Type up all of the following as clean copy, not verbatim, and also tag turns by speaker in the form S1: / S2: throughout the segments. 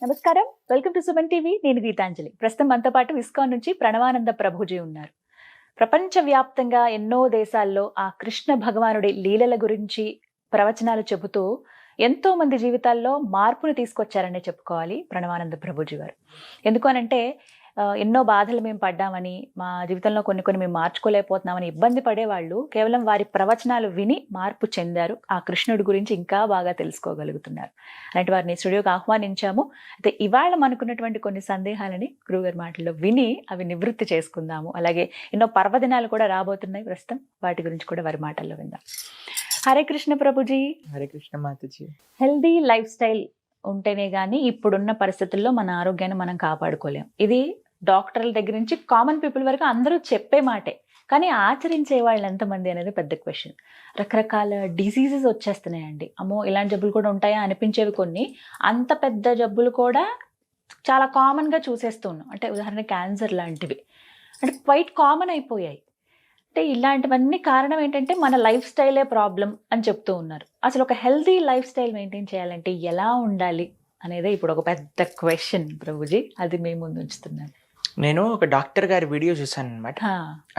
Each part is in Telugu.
S1: నమస్కారం, వెల్కమ్ టు సుమన్ టీవీ. నేను గీతాంజలి. ప్రస్తుతం మనతో పాటు ఇస్కాన్ నుంచి ప్రణవానంద ప్రభుజీ ఉన్నారు. ప్రపంచవ్యాప్తంగా ఎన్నో దేశాల్లో ఆ కృష్ణ భగవానుడి లీలల గురించి ప్రవచనాలు చెబుతూ ఎంతో మంది జీవితాల్లో మార్పును తీసుకొచ్చారనే చెప్పుకోవాలి ప్రణవానంద ప్రభుజీ గారు. ఎందుకు అనంటే ఎన్నో బాధలు మేము పడ్డామని, మా జీవితంలో కొన్ని మేము మార్చుకోలేకపోతున్నామని ఇబ్బంది పడేవాళ్ళు కేవలం వారి ప్రవచనాలు విని మార్పు చెందారు. ఆ కృష్ణుడి గురించి ఇంకా బాగా తెలుసుకోగలుగుతున్నారు. అలాంటి వారిని స్టూడియోకి ఆహ్వానించాము. అయితే ఇవాళ మనకున్నటువంటి కొన్ని సందేహాలని గురువుగారి మాటల్లో విని అవి నివృత్తి చేసుకుందాము. అలాగే ఎన్నో పర్వదినాలు కూడా రాబోతున్నాయి ప్రస్తుతం, వాటి గురించి కూడా వారి మాటల్లో విందాం. Hare Krishna Prabhuji.
S2: Hare Krishna Mataji.
S1: Healthy life style ఉంటేనే గానీ ఇప్పుడున్న పరిస్థితుల్లో మన ఆరోగ్యాన్ని మనం కాపాడుకోలేం. ఇది డాక్టర్ల దగ్గర నుంచి కామన్ పీపుల్ వరకు అందరూ చెప్పే మాటే, కానీ ఆచరించే వాళ్ళు ఎంతమంది అనేది పెద్ద క్వశ్చన్. రకరకాల డిసీజెస్ వచ్చేస్తున్నాయండి. అమ్మో, ఇలాంటి జబ్బులు కూడా ఉంటాయా అనిపించేవి కొన్ని. అంత పెద్ద జబ్బులు కూడా చాలా కామన్గా చూసేస్తున్నాం. అంటే ఉదాహరణ క్యాన్సర్ లాంటివి అంటే క్వైట్ కామన్ అయిపోయాయి. అంటే ఇలాంటివన్నీ కారణం ఏంటంటే మన లైఫ్ స్టైలే ప్రాబ్లం అని చెప్తూ ఉన్నారు. అసలు ఒక హెల్తీ లైఫ్ స్టైల్ మెయింటైన్ చేయాలంటే ఎలా ఉండాలి అనేదే ఇప్పుడు ఒక పెద్ద క్వశ్చన్ ప్రభుజీ. అది మీ ముందు ఉంచుతున్నాను.
S2: నేను ఒక డాక్టర్ గారి వీడియో చూసాను అనమాట.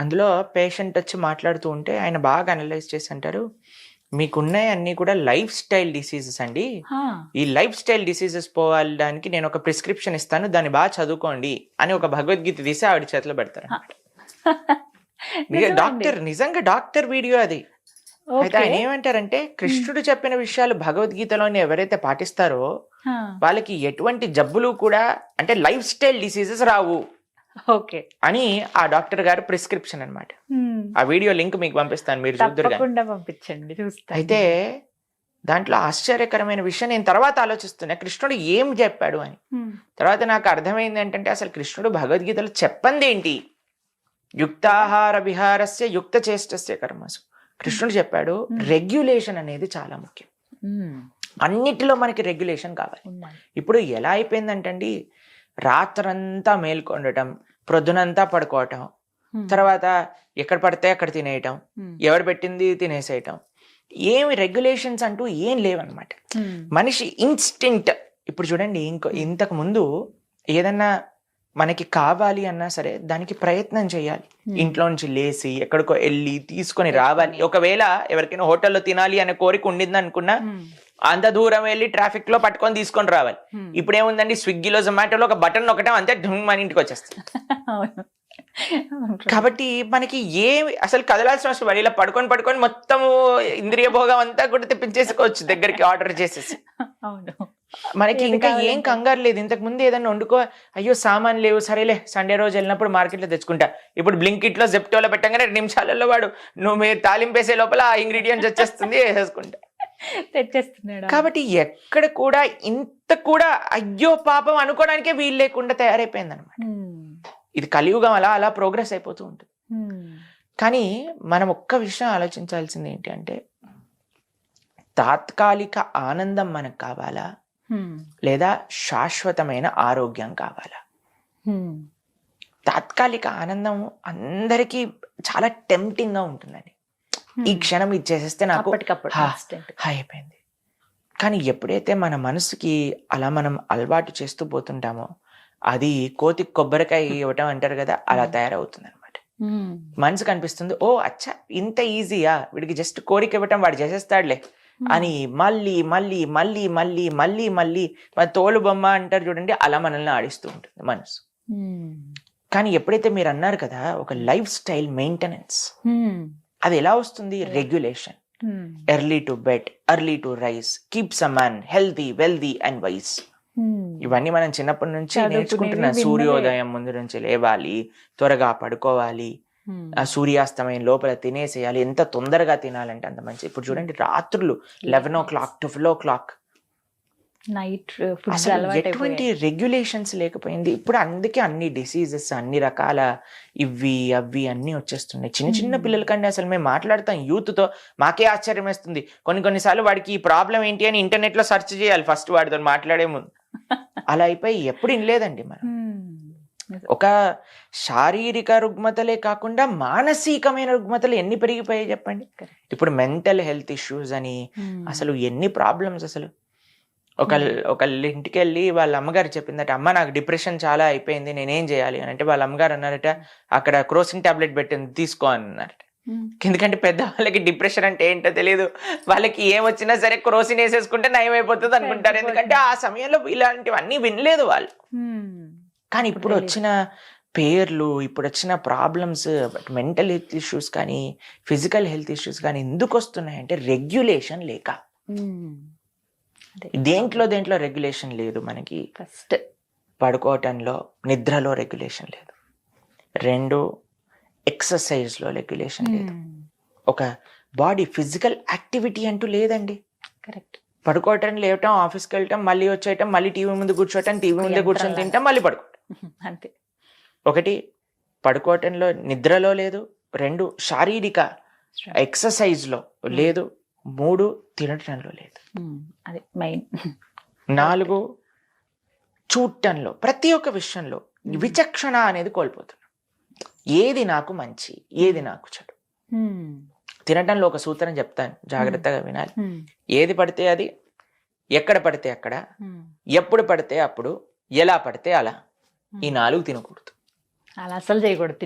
S2: అందులో పేషెంట్ వచ్చి మాట్లాడుతూ ఉంటే ఆయన బాగా అనలైజ్ చేసి అంటారు, మీకున్నాయి అన్ని కూడా లైఫ్ స్టైల్ డిసీజెస్ అండి. ఈ లైఫ్ స్టైల్ డిసీజెస్ పోవడానికి నేను ఒక ప్రిస్క్రిప్షన్ ఇస్తాను, దాన్ని బాగా చదువుకోండి అని ఒక భగవద్గీత తీసి ఆవిడ చేతిలో పెడతారు. డాక్టర్, నిజంగా డాక్టర్ వీడియో అది. అయితే ఆయన ఏమంటారంటే, కృష్ణుడు చెప్పిన విషయాలు భగవద్గీతలోని ఎవరైతే పాటిస్తారో వాళ్ళకి ఎటువంటి జబ్బులు కూడా అంటే లైఫ్ స్టైల్ డిసీజెస్ రావు అని ఆ డాక్టర్ గారు ప్రిస్క్రిప్షన్ అన్నమాట. ఆ వీడియో లింక్ మీకు పంపిస్తాను, మీరు
S1: పంపించండి.
S2: అయితే దాంట్లో ఆశ్చర్యకరమైన విషయం నేను తర్వాత ఆలోచిస్తున్నా, కృష్ణుడు ఏం చెప్పాడు అని. తర్వాత నాకు అర్థమైంది ఏంటంటే, అసలు కృష్ణుడు భగవద్గీతలో చెప్పంది ఏంటి, యుక్తాహార విహారస్య యుక్త చేష్టస్య కర్మసు. కృష్ణుడు చెప్పాడు రెగ్యులేషన్ అనేది చాలా ముఖ్యం. అన్నిటిలో మనకి రెగ్యులేషన్ కావాలి. ఇప్పుడు ఎలా అయిపోయిందంటండి, రాత్రంతా మేల్కొండటం, ప్రొద్దునంతా పడుకోవటం, తర్వాత ఎక్కడ పడితే అక్కడ తినేయటం, ఎవరు పెట్టింది తినేసేయటం, ఏమి రెగ్యులేషన్స్ అంటూ ఏం లేవన్నమాట. మనిషి ఇన్స్టింక్ట్. ఇప్పుడు చూడండి, ఇంతకు ముందు ఏదన్నా మనకి కావాలి అన్నా సరే దానికి ప్రయత్నం చేయాలి. ఇంట్లో నుంచి లేచి ఎక్కడికో వెళ్ళి తీసుకొని రావాలి. ఒకవేళ ఎవరికైనా హోటల్లో తినాలి అనే కోరిక ఉండింది అనుకున్నా అంత దూరం వెళ్ళి ట్రాఫిక్ లో పట్టుకొని తీసుకొని రావాలి. ఇప్పుడు ఏముందండి, స్విగ్గీలో జొమాటోలో ఒక బటన్ నొక్కటం అంతే, మన ఇంటికి వచ్చేస్తుంది. కాబట్టి మనకి అసలు కదలాల్సిన అవసరం పడి ఇలా పడుకొని మొత్తము ఇంద్రియ భోగం అంతా కూడా తెప్పించేసుకోవచ్చు దగ్గరికి ఆర్డర్ చేసేసి. మనకి ఇంకా ఏం కంగారు లేదు. ఇంతకు ముందు ఏదన్నా వండుకో, అయ్యో సామాన్ లేవు, సరేలే సండే రోజు వెళ్ళినప్పుడు మార్కెట్లో తెచ్చుకుంటా. ఇప్పుడు బ్లింకిట్ లో జెప్టోలో పెట్టగానే 2 నిమిషాలలో వాడు మీరు తాలింపేసే లోపల ఆ ఇంగ్రీడియంట్స్ వచ్చేస్తుంది, వేసేసుకుంటా
S1: తెచ్చేస్తున్నాడు.
S2: కాబట్టి ఎక్కడ కూడా ఇంత కూడా అయ్యో పాపం అనుకోవడానికే వీలు లేకుండా తయారైపోయింది అనమాట. ఇది కలియుగం అలా అలా ప్రోగ్రెస్ అయిపోతూ ఉంటుంది. కానీ మనం ఒక్క విషయం ఆలోచించాల్సింది ఏంటి అంటే, తాత్కాలిక ఆనందం మనకు కావాలా లేదా శాశ్వతమైన ఆరోగ్యం కావాలా? తాత్కాలిక ఆనందం అందరికీ చాలా టెంప్టింగ్ గా ఉంటుందండి. ఈ క్షణం ఇది చేసేస్తే నాకు అయిపోయింది. కానీ ఎప్పుడైతే మన మనసుకి అలా మనం అలవాటు చేస్తూ పోతుంటామో, అది కోతి కొబ్బరికాయ ఇవ్వటం అంటారు కదా, అలా తయారవుతుంది అనమాట. మనసు కనిపిస్తుంది, ఓ అచ్చా ఇంత ఈజీయా, వీడికి జస్ట్ కోరిక ఇవ్వటం వాడు చేసేస్తాడులే అని మళ్ళీ మళ్ళీ మళ్ళీ మళ్ళీ మళ్ళీ మళ్ళీ మన తోలు బొమ్మ అంటారు చూడండి, అలా మనల్ని ఆడిస్తూ ఉంటుంది మనసు. కానీ ఎప్పుడైతే మీరు అన్నారు కదా ఒక లైఫ్ స్టైల్ మెయింటెనెన్స్, అది ఎలా వస్తుంది? Regulation. Early to bed, early to rise, keeps a man healthy, wealthy and wise. ఇవన్నీ మనం చిన్నప్పటి నుంచి నేర్చుకుంటున్నాం. సూర్యోదయం ముందు నుంచి లేవాలి, త్వరగా పడుకోవాలి, ఆ సూర్యాస్తమయం లోపల తినేసేయాలి, ఎంత తొందరగా తినాలంటే అంత మంచి. ఇప్పుడు చూడండి, రాత్రులు 11 o'clock, 12 o'clock
S1: నైట్
S2: ఎటువంటి రెగ్యులేషన్స్ లేకపోయింది. ఇప్పుడు అందుకే అన్ని డిసీజెస్, అన్ని రకాల ఇవి అవి అన్ని వచ్చేస్తున్నాయి. చిన్న చిన్న పిల్లలకంటే అసలు మేము మాట్లాడతాం యూత్ తో, మాకే ఆశ్చర్యం వేస్తుంది. కొన్నిసార్లు వాడికి ఈ ప్రాబ్లం ఏంటి అని ఇంటర్నెట్ లో సెర్చ్ చేయాలి ఫస్ట్ వాడితో మాట్లాడే ముందు. అలా అయిపోయి ఎప్పుడు వినలేదండి మనం. ఒక శారీరక రుగ్మతలే కాకుండా మానసికమైన రుగ్మతలు ఎన్ని పెరిగిపోయాయి చెప్పండి. ఇప్పుడు మెంటల్ హెల్త్ ఇష్యూస్ అని అసలు ఎన్ని ప్రాబ్లమ్స్. అసలు ఒకళ్ళ ఇంటికి వెళ్ళి వాళ్ళ అమ్మగారు చెప్పిందట, అమ్మ నాకు డిప్రెషన్ చాలా అయిపోయింది, నేనేం చేయాలి అని అంటే వాళ్ళ అమ్మగారు అన్నారట, అక్కడ క్రోసిన్ టాబ్లెట్ పెట్టింది తీసుకో అని అన్నారట. ఎందుకంటే పెద్దవాళ్ళకి డిప్రెషన్ అంటే ఏంటో తెలియదు, వాళ్ళకి ఏం వచ్చినా సరే క్రోసిన్ వేసేసుకుంటే నయం అయిపోతుంది అనుకుంటారు. ఎందుకంటే ఆ సమయంలో ఇలాంటివన్నీ వినలేదు వాళ్ళు. కానీ ఇప్పుడు వచ్చిన పేర్లు, ఇప్పుడు వచ్చిన ప్రాబ్లమ్స్, మెంటల్ హెల్త్ ఇష్యూస్ కానీ ఫిజికల్ హెల్త్ ఇష్యూస్ కానీ ఎందుకు వస్తున్నాయంటే రెగ్యులేషన్ లేక. దేంట్లో రెగ్యులేషన్ లేదు మనకి.
S1: ఫస్ట్
S2: పడుకోవటంలో, నిద్రలో రెగ్యులేషన్ లేదు. 2 ఎక్సర్సైజ్లో రెగ్యులేషన్ లేదు. ఒక బాడీ ఫిజికల్ యాక్టివిటీ అంటూ లేదండి.
S1: కరెక్ట్.
S2: పడుకోవటం, లేవటం, ఆఫీస్కి వెళ్ళటం, మళ్ళీ వచ్చేయటం, మళ్ళీ టీవీ ముందు కూర్చోవటం, టీవీ ముందే కూర్చొని తింటాం, మళ్ళీ పడుకోవటం.
S1: అంతే.
S2: 1 పడుకోవటంలో, నిద్రలో లేదు. 2 శారీరక ఎక్సర్సైజ్లో లేదు. 3 తినటంలో లేదు.
S1: అది మెయిన్.
S2: 4 చూడటంలో, ప్రతి ఒక్క విషయంలో విచక్షణ అనేది కోల్పోతున్నాం. ఏది నాకు మంచి, ఏది నాకు చెడు. తినటంలో ఒక సూత్రం చెప్తాను, జాగ్రత్తగా వినాలి. ఏది పడితే అది, ఎక్కడ పడితే అక్కడ, ఎప్పుడు పడితే అప్పుడు, ఎలా పడితే అలా, ఈ 4 తినకూడదు.
S1: అలా అసలు చేయకూడదు.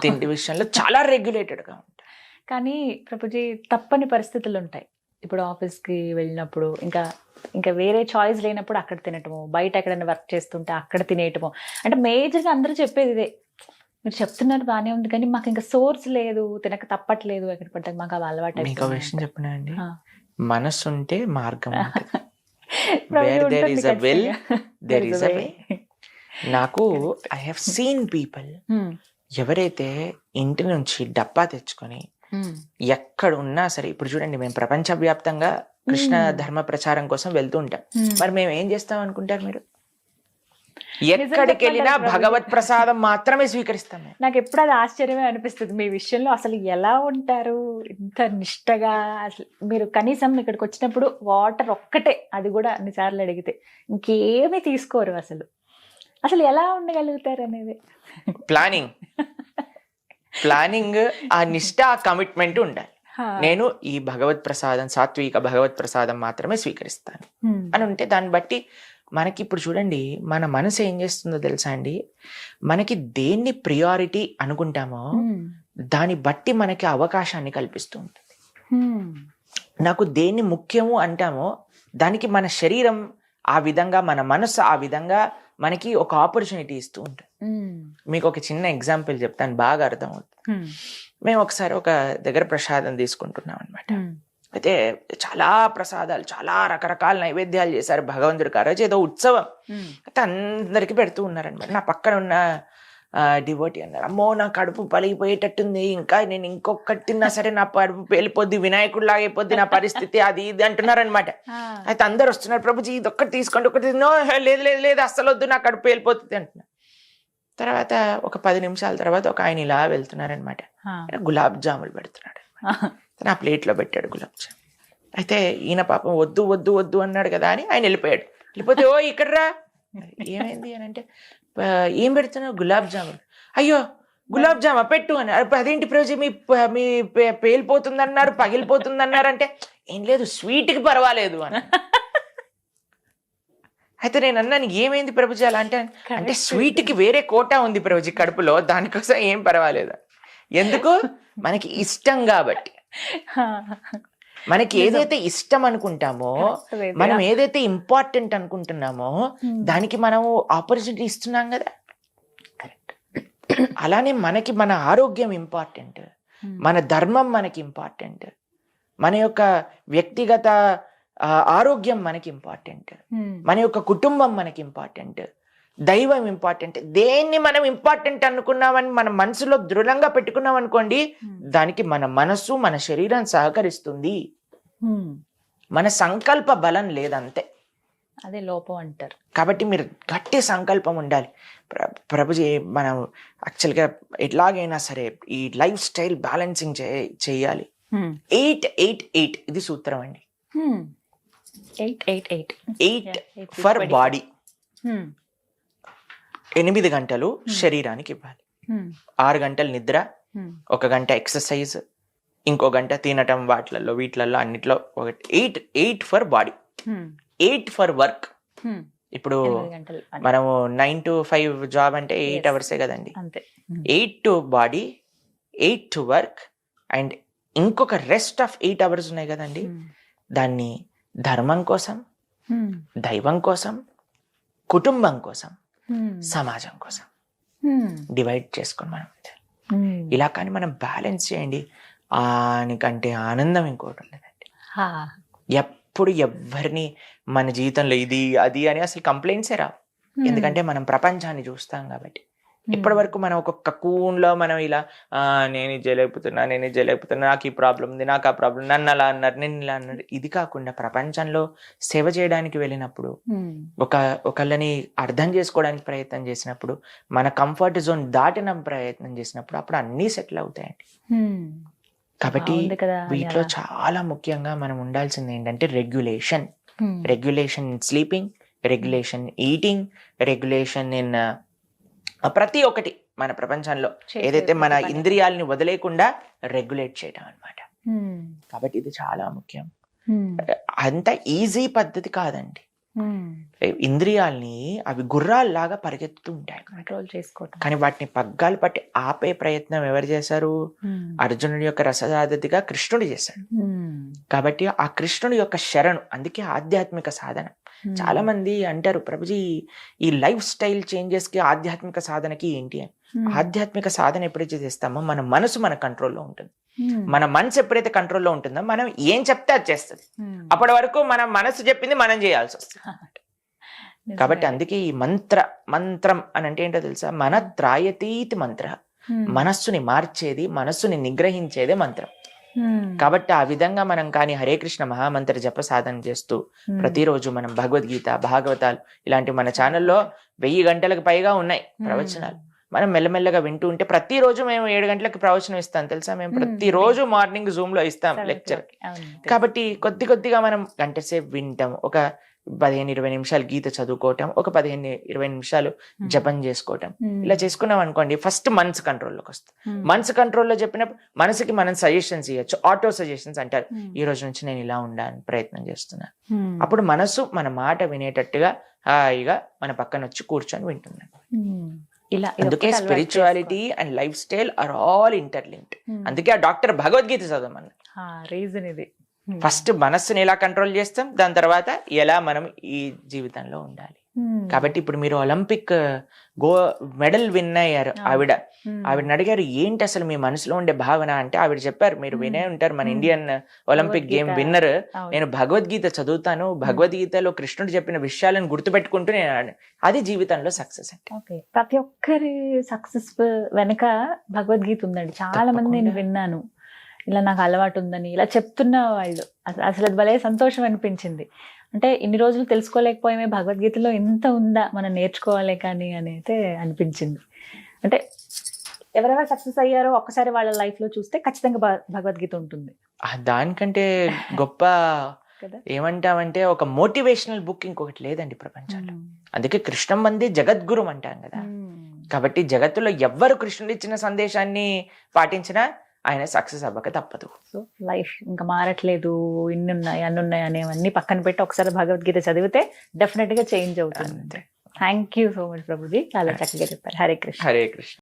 S1: తిండి విషయంలో
S2: చాలా రెగ్యులేటెడ్ గా ఉంటాయి.
S1: కానీ ప్రభుజీ తప్పని పరిస్థితులు ఉంటాయి. ఇప్పుడు ఆఫీస్కి వెళ్ళినప్పుడు ఇంకా వేరే చాయిస్ లేనప్పుడు అక్కడ తినటము, బయట ఎక్కడైనా వర్క్ చేస్తుంటే అక్కడ తినేయటము. అంటే మేజర్గా అందరూ చెప్పేది ఇదే, మీరు చెప్తున్నారు బాగానే ఉంది కానీ మాకు ఇంకా సోర్స్ లేదు, తినక తప్పట్లేదు, ఎక్కడ పడ్డా మాకు అవి అలవాటు.
S2: మీకు విషయం చెప్పినా అండి, మనసు ఉంటే మార్గం. నాకు ఐ హావ్ సీన్ పీపుల్, ఎవరైతే ఇంటి నుంచి డబ్బా తెచ్చుకొని ఎక్కడ ఉన్నా సరే, ఇప్పుడు చూడండి మేము ప్రపంచవ్యాప్తంగా కృష్ణ ధర్మ ప్రచారం కోసం వెళ్తూ ఉంటాం. మరి మేము ఏం చేస్తాం అనుకుంటారు మీరు? ఎక్కడికి వెళ్ళినా భగవత్ ప్రసాదం మాత్రమే స్వీకరిస్తాం.
S1: నాకు ఎప్పుడు అది ఆశ్చర్యమే అనిపిస్తుంది మీ విషయంలో. అసలు ఎలా ఉంటారు ఇంత నిష్టగా? అసలు మీరు కనీసం ఇక్కడికి వచ్చినప్పుడు వాటర్ ఒక్కటే, అది కూడా అన్నిసార్లు అడిగితే ఇంకేమీ తీసుకోరు. అసలు ఎలా ఉండగలుగుతారు అనేది
S2: ప్లానింగ్, ఆ నిష్ట, ఆ కమిట్మెంట్ ఉండాలి. నేను ఈ భగవత్ ప్రసాదం, సాత్విక భగవత్ ప్రసాదం మాత్రమే స్వీకరిస్తాను అని ఉంటే, దాన్ని బట్టి మనకి ఇప్పుడు చూడండి మన మనసు ఏం చేస్తుందో తెలుసా అండి, మనకి దేన్ని ప్రియారిటీ అనుకుంటామో దాన్ని బట్టి మనకి అవకాశాన్ని కల్పిస్తూ ఉంటుంది. నాకు దేన్ని ముఖ్యము అంటామో దానికి మన శరీరం ఆ విధంగా, మన మనసు ఆ విధంగా మనకి ఒక ఆపర్చునిటీ ఇస్తూ ఉంటుంది. మీకు ఒక చిన్న ఎగ్జాంపుల్ చెప్తాను, బాగా అర్థం అవుతుంది. మేము ఒకసారి ఒక దగ్గర ప్రసాదం తీసుకుంటున్నాం అనమాట. అయితే చాలా ప్రసాదాలు, చాలా రకరకాల నైవేద్యాలు చేశారు భగవంతుడికి. ఆ రోజు ఏదో ఉత్సవం, అయితే అందరికి పెడుతూ ఉన్నారనమాట. నా పక్కన ఉన్న డివోటీ అన్నారు, అమ్మో నా కడుపు పలిగిపోయేటట్టుంది, ఇంకా నేను ఇంకొకటి తిన్నా సరే నా కడుపు పేలిపోద్ది, వినాయకుడు లాగైపోద్ది నా పరిస్థితి, అది ఇది అంటున్నారనమాట. అయితే అందరు వస్తున్నారు, ప్రభుజీ ఇది ఒక్కటి తీసుకోండి, ఒకటి లేదు లేదు లేదు అస్సలు వద్దు, నా కడుపు పేలిపోతుంది అంటున్నారు. తర్వాత ఒక 10 నిమిషాల తర్వాత ఒక ఆయన ఇలా వెళ్తున్నారనమాట, గులాబ్ జాములు పెడుతున్నాడు. నా ప్లేట్లో పెట్టాడు గులాబ్ జామ్. అయితే ఈయన పాపం వద్దు వద్దు వద్దు అన్నాడు కదా అని ఆయన వెళ్ళిపోయాడు. వెళ్ళిపోతే, ఓ ఇక్కడ రా, ఏమైంది అని అంటే, ఏం పెడుతున్నావు? గులాబ్ జాములు. అయ్యో గులాబ్ జామా పెట్టు అని. అదేంటి ప్రజ మీ పేలిపోతుంది అన్నారు, పగిలిపోతుంది అన్నారు అంటే, ఏం లేదు స్వీట్కి పర్వాలేదు అని. అయితే నేను అన్నాను, ఏమైంది ప్రభుజీ అలా అంటే, అంటే స్వీట్కి వేరే కోటా ఉంది ప్రభుజీ కడుపులో, దానికోసం ఏం పర్వాలేదు. ఎందుకు? మనకి ఇష్టం కాబట్టి. మనకి ఏదైతే ఇష్టం అనుకుంటామో, మనం ఏదైతే ఇంపార్టెంట్ అనుకుంటున్నామో దానికి మనం ఆపర్చునిటీ ఇస్తున్నాం కదా. అలానే మనకి మన ఆరోగ్యం ఇంపార్టెంట్, మన ధర్మం మనకి ఇంపార్టెంట్, మన యొక్క వ్యక్తిగత ఆరోగ్యం మనకి ఇంపార్టెంట్, మన యొక్క కుటుంబం మనకి ఇంపార్టెంట్, దైవం ఇంపార్టెంట్. దేన్ని మనం ఇంపార్టెంట్ అనుకున్నామని మన మనసులో దృఢంగా పెట్టుకున్నాం అనుకోండి, దానికి మన మనసు, మన శరీరం సహకరిస్తుంది. మన సంకల్ప బలం లేదంతే,
S1: అదే లోపం అంటారు.
S2: కాబట్టి మీరు గట్టి సంకల్పం ఉండాలి. ప్రభుజీ మనం యాక్చువల్గా ఎట్లాగైనా సరే ఈ లైఫ్ స్టైల్ బ్యాలెన్సింగ్ చేయాలి. 8-8-8 ఇది సూత్రం అండి. 8 ఫర్ బాడీ, 8 గంటలు శరీరానికి ఇవ్వాలి, 6 గంటలు నిద్ర, 1 గంట ఎక్సర్సైజ్, ఇంకో గంట తినటం, వీటిలలో అన్నిట్లో ఒకటి. 8 ఫర్ బాడీ. 8 for work. ఇప్పుడు
S1: 8 గంటలు పని.
S2: మనము 9 to 5 జాబ్ అంటే 8
S1: Yes.
S2: అవర్సే కదండి.
S1: అంతే.
S2: 8 to body, 8 to work, and ఇంకొక రెస్ట్ ఆఫ్ 8 అవర్స్ ఉన్నాయి కదండి. దాన్ని ధర్మం కోసం, దైవం కోసం, కుటుంబం కోసం, సమాజం కోసం డివైడ్ చేసుకొని మనం ఇలా కానీ మనం బ్యాలెన్స్ చేయండి. ఆనికంటే ఆనందం ఇంకోటి ఉండదండి. ఎప్పుడు ఎవరిని మన జీవితంలో ఇది అది అని అసలు కంప్లైంట్సే రావు. ఎందుకంటే మనం ప్రపంచాన్ని చూస్తాం కాబట్టి. ఇప్పటి వరకు మనం ఒక కకూన్లో మనం ఇలా నేను ఇది చేయలేకపోతున్నా, నేను ఇది చేయలేకపోతున్నా, నాకు ఈ ప్రాబ్లం ఉంది, నాకు ఆ ప్రాబ్లం, నన్ను అలా అన్నారు, నేను ఇలా అన్నారు. ఇది కాకుండా ప్రపంచంలో సేవ చేయడానికి వెళ్ళినప్పుడు, ఒకళ్ళని అర్థం చేసుకోవడానికి ప్రయత్నం చేసినప్పుడు, మన కంఫర్ట్ జోన్ దాటిన ప్రయత్నం చేసినప్పుడు అప్పుడు అన్నీ సెటిల్ అవుతాయండి. కాబట్టి వీటిలో చాలా ముఖ్యంగా మనం ఉండాల్సింది ఏంటంటే regulation. Regulation in sleeping, regulation eating, regulation in ప్రతి ఒక్కటి మన ప్రపంచంలో ఏదైతే మన ఇంద్రియాలని వదిలేకుండా రెగ్యులేట్ చేయడం అన్నమాట. కాబట్టి ఇది చాలా ముఖ్యం. అంత ఈజీ పద్ధతి కాదండి. ఇంద్రియాల్ని అవి గుర్రాల్లాగా పరిగెత్తుతూ ఉంటాయి,
S1: కంట్రోల్ చేసుకోవటం.
S2: కానీ వాటిని పగ్గాలు పట్టి ఆపే ప్రయత్నం ఎవరు చేశారు? అర్జునుడి యొక్క రససారథిగా కృష్ణుడు చేశాడు. కాబట్టి ఆ కృష్ణుడి యొక్క శరణు, అందుకే ఆధ్యాత్మిక సాధన. చాలా మంది అంటారు, ప్రభుజీ ఈ లైఫ్ స్టైల్ చేంజెస్ కి ఆధ్యాత్మిక సాధనకి ఏంటి అని. ఆధ్యాత్మిక సాధన ఎప్పుడైతే చేస్తామో మన మనసు మన కంట్రోల్లో ఉంటుంది. మన మనసు ఎప్పుడైతే కంట్రోల్లో ఉంటుందో మనం ఏం చెప్తే అది చేస్తుంది. అప్పటి వరకు మన మనసు చెప్పింది మనం చేయాల్సి వస్తుంది. కాబట్టి అందుకే ఈ మంత్రం అని అంటే ఏంటో తెలుసా? మన త్రాయతీతి మంత్ర. మనస్సుని మార్చేది, మనస్సుని నిగ్రహించేదే మంత్రం. కాబట్టి ఆ విధంగా మనం కానీ హరే కృష్ణ మహామంత్ర జప సాధన చేస్తూ ప్రతిరోజు మనం భగవద్గీత, భాగవతాలు ఇలాంటి మన ఛానల్లో 1000 గంటలకు పైగా ఉన్నాయి ప్రవచనాలు. మనం మెల్లమెల్లగా వింటూ ఉంటే ప్రతిరోజు మేము 7 గంటలకు ప్రవచనం ఇస్తాం తెలుసా? మేము ప్రతిరోజు మార్నింగ్ జూమ్ లో ఇస్తాం లెక్చర్. కాబట్టి కొద్దిగా మనం గంట సేపు వింటాం, ఒక 15-20 నిమిషాలు గీత చదువుకోవటం, ఒక 15-20 నిమిషాలు జపం చేసుకోవటం. ఇలా చేసుకున్నాం అనుకోండి, ఫస్ట్ మనసు కంట్రోల్లోకి వస్తుంది. మనసు కంట్రోల్లో చెప్పినప్పుడు మనసుకి మనం సజెషన్స్ ఇవ్వచ్చు. ఆటో సజెషన్స్ అంటారు, ఈ రోజు నుంచి నేను ఇలా ఉండాలని ప్రయత్నం చేస్తున్నాను. అప్పుడు మనసు మన మాట వినేటట్టుగా హాయిగా మన పక్కన వచ్చి కూర్చొని వింటుంది. అందుకే spirituality and life style or all interlinked. అందుకే ఆ డాక్టర్ భగవద్గీత చదవమని
S1: రీజన్ ఇది.
S2: ఫస్ట్ మనస్సుని ఎలా కంట్రోల్ చేస్తాం, దాని తర్వాత ఎలా మనం ఈ జీవితంలో ఉండాలి. కాబట్టి ఇప్పుడు మీరు ఒలింపిక్ మెడల్ విన్ అయ్యారు. ఆవిడని అడిగారు, ఏంటి అసలు మీ మనసులో ఉండే భావన అంటే, ఆవిడ చెప్పారు, మీరు వినే ఉంటారు, మన ఇండియన్ ఒలింపిక్ గేమ్ విన్నర్, నేను భగవద్గీత చదువుతాను, భగవద్గీతలో కృష్ణుడు చెప్పిన విషయాలను గుర్తుపెట్టుకుంటూ నేను అది జీవితంలో సక్సెస్ అంటే.
S1: ప్రతి ఒక్కరి సక్సెస్ వెనక భగవద్గీత ఉందండి. చాలా మంది నేను విన్నాను, ఇలా నాకు అలవాటు ఉందని ఇలా చెప్తున్న వాళ్ళు. అసలు అది భలే సంతోషం అనిపించింది. అంటే ఇన్ని రోజులు తెలుసుకోలేకపోయామే, భగవద్గీతలో ఎంత ఉందా, మనం నేర్చుకోవాలి కానీ అని అయితే అనిపించింది. అంటే ఎవరెవరు సక్సెస్ అయ్యారో ఒక్కసారి వాళ్ళ లైఫ్ లో చూస్తే ఖచ్చితంగా భగవద్గీత ఉంటుంది.
S2: దానికంటే గొప్ప ఏమంటామంటే ఒక మోటివేషనల్ బుక్ ఇంకొకటి లేదండి ప్రపంచంలో. అందుకే కృష్ణం వందే జగద్గురు అంటాం కదా. కాబట్టి జగత్తులో ఎవ్వరు కృష్ణుడు ఇచ్చిన సందేశాన్ని పాటించినా ఆయన సక్సెస్ అవ్వక తప్పదు.
S1: సో లైఫ్ ఇంకా మారట్లేదు, ఇన్ని ఉన్నాయి అన్ని ఉన్నాయి అనేవన్నీ పక్కన పెట్టి ఒకసారి భగవద్గీత చదివితే డెఫినెట్ గా చేంజ్ అవుతుంది. Thank you so much Prabhuji, చాలా చక్కగా చెప్పారు. హరే కృష్ణ.
S2: హరే కృష్ణ.